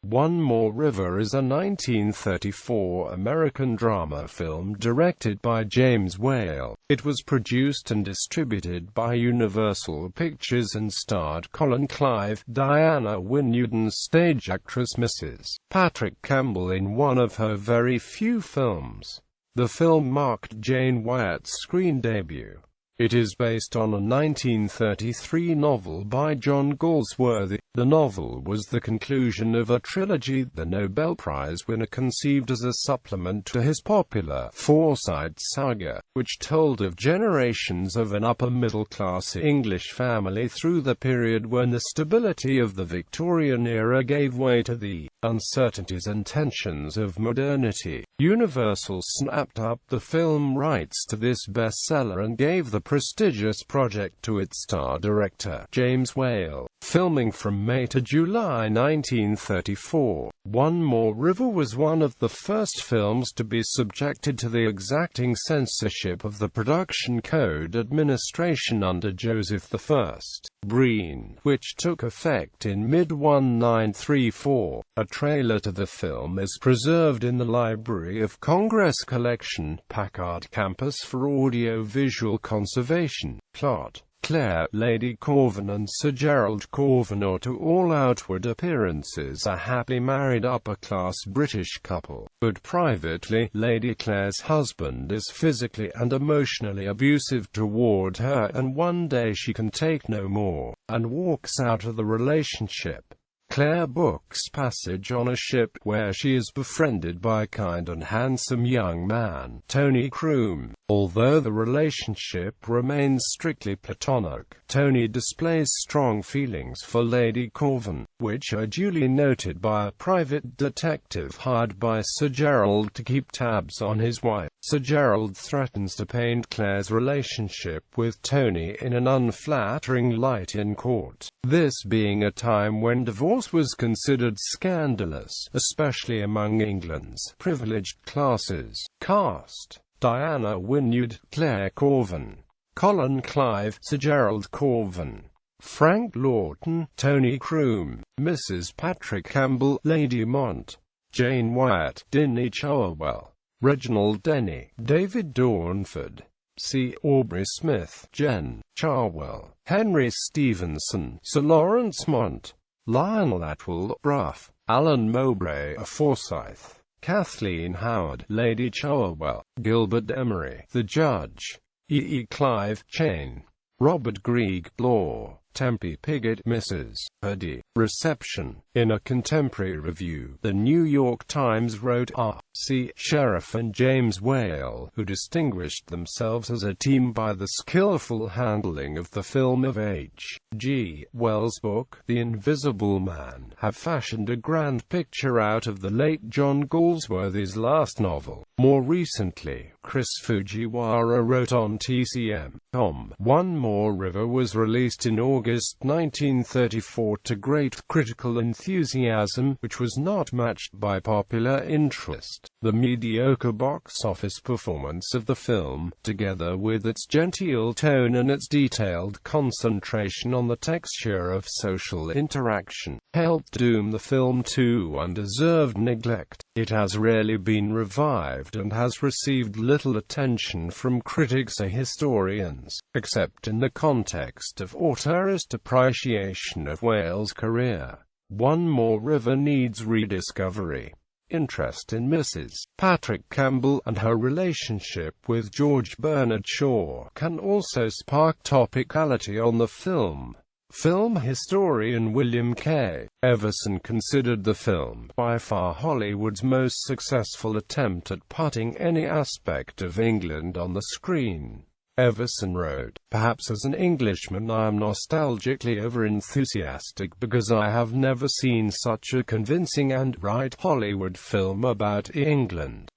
One More River is a 1934 American drama film directed by James Whale. It was produced and distributed by Universal Pictures and starred Colin Clive, Diana Wynyard and stage actress Mrs. Patrick Campbell in one of her very few films. The film marked Jane Wyatt's screen debut. It is based on a 1933 novel by John Galsworthy. The novel was the conclusion of a trilogy the Nobel Prize winner conceived as a supplement to his popular Forsyte saga, which told of generations of an upper-middle-class English family through the period when the stability of the Victorian era gave way to the uncertainties and tensions of modernity. Universal snapped up the film rights to this bestseller and gave the prestigious project to its star director, James Whale. Filming from May to July 1934, One More River was one of the first films to be subjected to the exacting censorship of the Production Code Administration under Joseph I. Breen, which took effect in mid-1934. A trailer to the film is preserved in the Library of Congress collection, Packard Campus for Audio-Visual Conservation. Plot: Claire, Lady Corvin and Sir Gerald Corvin are to all outward appearances a happily married upper-class British couple, but privately, Lady Claire's husband is physically and emotionally abusive toward her, and one day she can take no more, and walks out of the relationship. Claire books passage on a ship, where she is befriended by a kind and handsome young man, Tony Croom. Although the relationship remains strictly platonic, Tony displays strong feelings for Lady Corvin, which are duly noted by a private detective hired by Sir Gerald to keep tabs on his wife. Sir Gerald threatens to paint Claire's relationship with Tony in an unflattering light in court, this being a time when divorce was considered scandalous, especially among England's privileged classes. Cast: Diana Wynyard, Claire Corvin; Colin Clive, Sir Gerald Corvin; Frank Lawton, Tony Croom; Mrs. Patrick Campbell, Lady Mont; Jane Wyatt, Dinny Chowell; Reginald Denny, David Dornford; C. Aubrey Smith, Jen Charwell; Henry Stevenson, Sir Lawrence Mont; Lionel Atwell, Bruff; Alan Mowbray, a Forsyth; Kathleen Howard, Lady Chowell; Gilbert Emery, the Judge; E. Clive, Chain; Robert Grieg, Law; Tempe Piggott, Mrs. Purdy. Reception. In a contemporary review, the New York Times wrote, R.C. Sheriff and James Whale, who distinguished themselves as a team by the skillful handling of the film of H.G. Wells' book, The Invisible Man, have fashioned a grand picture out of the late John Galsworthy's last novel. More recently, Chris Fujiwara wrote on TCM.com, One More River was released in August 1934 to great critical enthusiasm, which was not matched by popular interest. The mediocre box office performance of the film, together with its genteel tone and its detailed concentration on the texture of social interaction, helped doom the film to undeserved neglect. It has rarely been revived and has received little attention from critics or historians, except in the context of auteurist appreciation of Whale's career. One More River needs rediscovery. Interest in Mrs. Patrick Campbell and her relationship with George Bernard Shaw can also spark topicality on the film. Film historian William K. Everson considered the film by far Hollywood's most successful attempt at putting any aspect of England on the screen. Everson wrote, "Perhaps as an Englishman I am nostalgically over-enthusiastic because I have never seen such a convincing and right Hollywood film about England.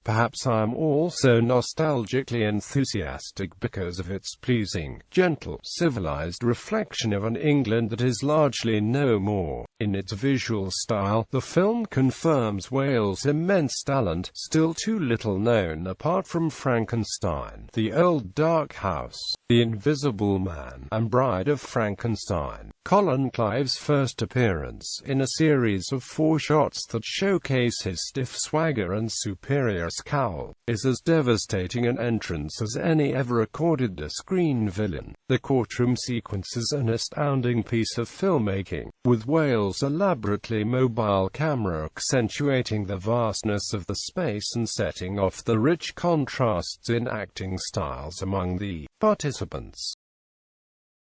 Perhaps I'm also nostalgically enthusiastic because of its pleasing, gentle, civilized reflection of an England that is largely no more. In its visual style, the film confirms Whale's immense talent, still too little known apart from Frankenstein, The Old Dark House, The Invisible Man, and Bride of Frankenstein. Colin Clive's first appearance in a series of 4 shots that showcase his stiff swagger and superior scowl is as devastating an entrance as any ever recorded a screen villain. The courtroom sequence is an astounding piece of filmmaking, with Whale's elaborately mobile camera accentuating the vastness of the space and setting off the rich contrasts in acting styles among the participants.